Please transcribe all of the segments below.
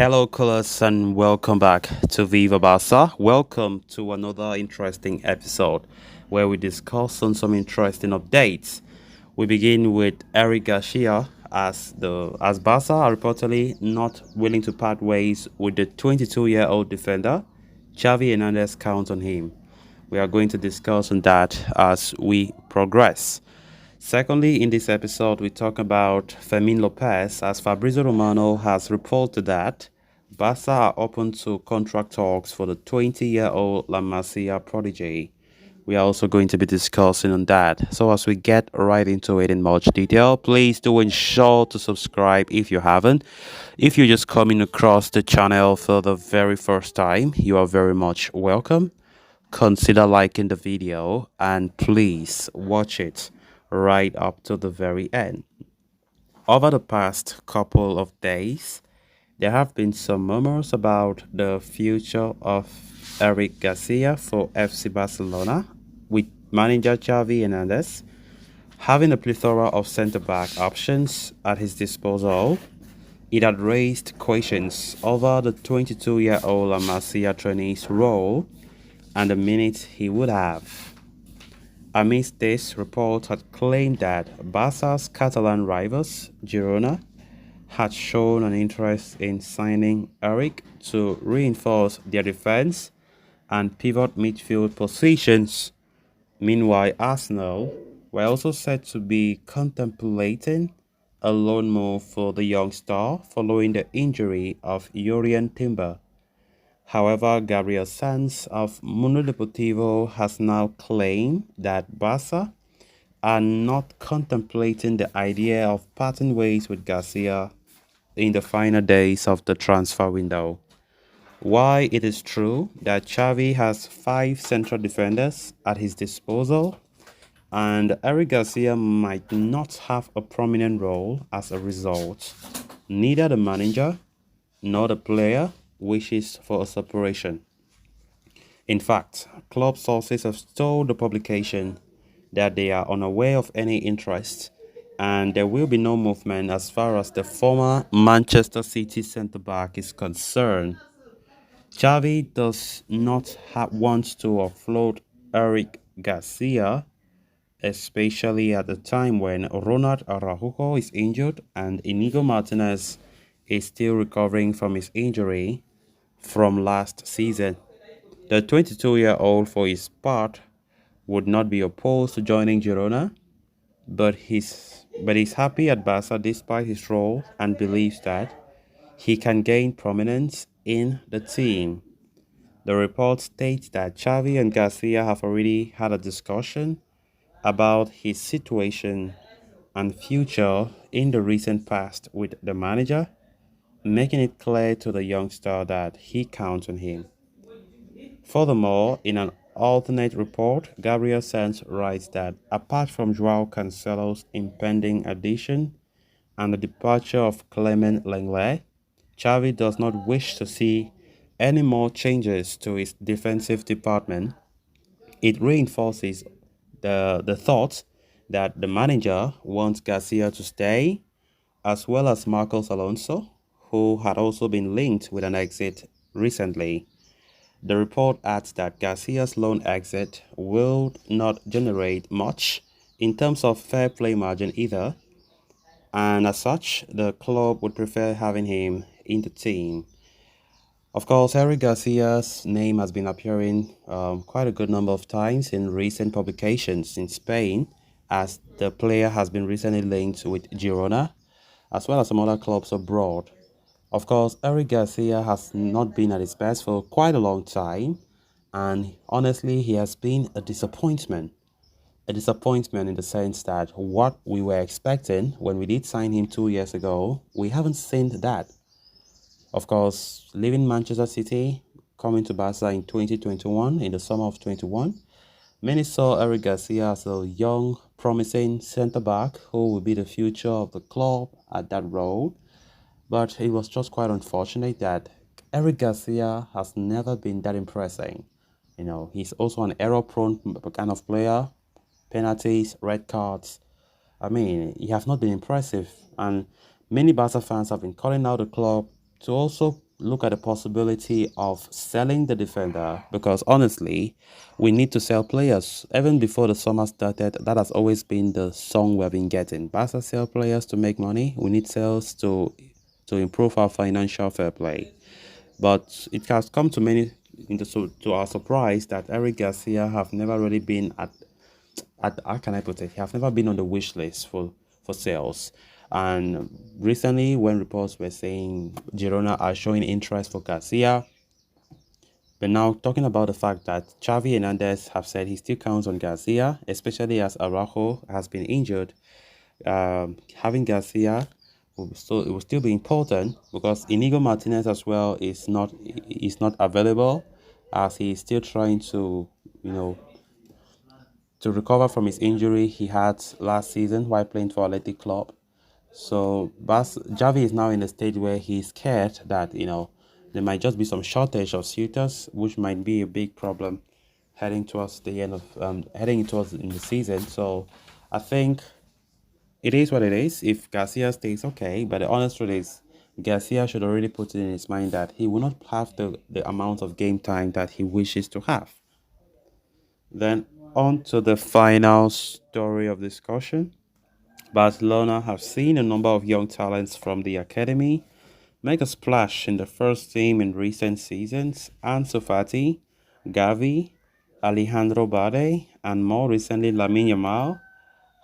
Hello, colors, and welcome back to Viva Barca. Welcome to another interesting episode where we discuss on some interesting updates. We begin with Eric Garcia as Barca are reportedly not willing to part ways with the 22-year-old defender. Xavi Hernandez counts on him. We are going to discuss on that as we progress. Secondly, in this episode, we talk about Fermin Lopez as Fabrizio Romano has reported that Barca are open to contract talks for the 20-year-old La Masia prodigy. We are also going to be discussing on that. So as we get right into it in much detail, please do ensure to subscribe if you haven't. If you're just coming across the channel for the very first time, you are very much welcome. Consider liking the video and please watch it right up to the very end. Over the past couple of days, there have been some murmurs about the future of Eric Garcia for FC Barcelona, with manager Xavi Hernandez having a plethora of centre-back options at his disposal. It had raised questions over the 22-year-old La Masia trainee's role and the minutes he would have. Amidst this, reports had claimed that Barca's Catalan rivals, Girona, had shown an interest in signing Eric to reinforce their defense and pivot midfield positions. Meanwhile, Arsenal were also said to be contemplating a loan move for the young star following the injury of Jurrien Timber. However, Gabriel Sanz of Mundo Deportivo has now claimed that Barca are not contemplating the idea of parting ways with Garcia in the final days of the transfer window. While it is true that Xavi has five central defenders at his disposal, and Eric Garcia might not have a prominent role as a result, neither the manager nor the player wishes for a separation. In fact, club sources have told the publication that they are unaware of any interest and there will be no movement as far as the former Manchester City centre back is concerned. Xavi does not want to offload Eric Garcia, especially at the time when Ronald Araujo is injured and Inigo Martinez is still recovering from his injury from last season. The 22-year-old, for his part, would not be opposed to joining Girona, but he's happy at Barca despite his role and believes that he can gain prominence in the team. The report states that Xavi and Garcia have already had a discussion about his situation and future in the recent past with the manager, making it clear to the youngster that he counts on him. Furthermore, in an alternate report, Gabriel Sanz writes that apart from Joao Cancelo's impending addition and the departure of Clement Lenglet, Xavi does not wish to see any more changes to his defensive department. It reinforces the thought that the manager wants Garcia to stay, as well as Marcos Alonso, who had also been linked with an exit recently. The report adds that Garcia's loan exit will not generate much in terms of fair play margin either, and as such, the club would prefer having him in the team. Of course, Eric Garcia's name has been appearing quite a good number of times in recent publications in Spain, as the player has been recently linked with Girona, as well as some other clubs abroad. Of course, Eric Garcia has not been at his best for quite a long time, and honestly, he has been a disappointment. A disappointment in the sense that what we were expecting when we did sign him 2 years ago, we haven't seen that. Of course, leaving Manchester City, coming to Barca in 2021, in the summer of 21, many saw Eric Garcia as a young, promising centre back who will be the future of the club at that role. But it was just quite unfortunate that Eric Garcia has never been that impressive. He's also an error-prone kind of player, penalties, red cards. I mean, he has not been impressive, and many Barca fans have been calling out the club to also, look at the possibility of selling the defender because honestly, we need to sell players. Even before the summer started, that has always been the song we've been getting. Barca sell players to make money. We need sales to improve our financial fair play. But it has come to to our surprise that Eric Garcia have never really been at how can I put it? He have never been on the wish list for sales. And recently, when reports were saying Girona are showing interest for Garcia, but now talking about the fact that Xavi Hernandez have said he still counts on Garcia, especially as Araujo has been injured. Having Garcia it will still be important because Inigo Martinez as well is not available as he is still trying you know to recover from his injury he had last season while playing for Athletic Club. So Javi is now in a stage where he's scared that there might just be some shortage of suitors, which might be a big problem heading towards in the season. So I think it is what it is. If Garcia stays, okay, but the honest truth is Garcia should already put it in his mind that he will not have the amount of game time that he wishes to have. Then on to the final story of discussion. Barcelona have seen a number of young talents from the academy make a splash in the first team in recent seasons. Ansu Fati, Gavi, Alejandro Bade, and more recently Lamine Yamal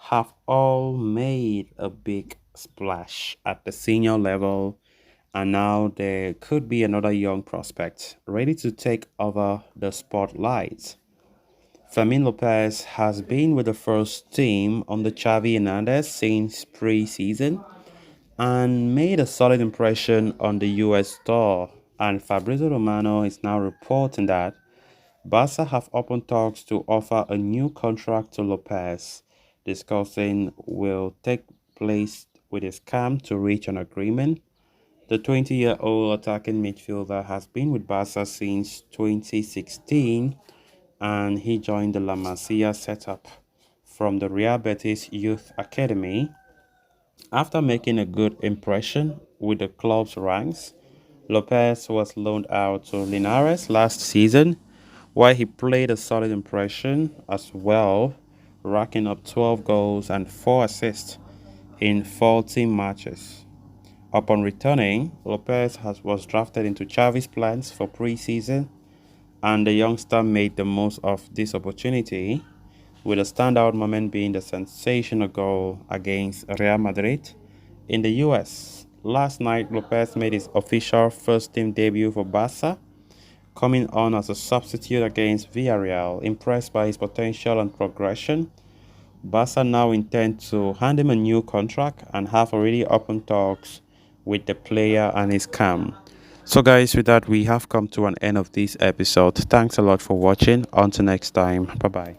have all made a big splash at the senior level, and now there could be another young prospect ready to take over the spotlight. Fermin Lopez has been with the first team under Xavi Hernandez since pre-season and made a solid impression on the US tour. And Fabrizio Romano is now reporting that Barca have opened talks to offer a new contract to Lopez. Discussing will take place with his camp to reach an agreement. The 20-year-old attacking midfielder has been with Barca since 2016 and he joined the La Masia setup from the Real Betis Youth Academy. After making a good impression with the club's ranks, Lopez was loaned out to Linares last season, where he played a solid impression as well, racking up 12 goals and 4 assists in 14 matches. Upon returning, was drafted into Xavi's plans for preseason, and the youngster made the most of this opportunity, with a standout moment being the sensational goal against Real Madrid in the US. Last night, Lopez made his official first-team debut for Barca, coming on as a substitute against Villarreal. Impressed by his potential and progression, Barca now intend to hand him a new contract and have already opened talks with the player and his camp. So guys, with that, we have come to an end of this episode. Thanks a lot for watching. Until next time, bye bye.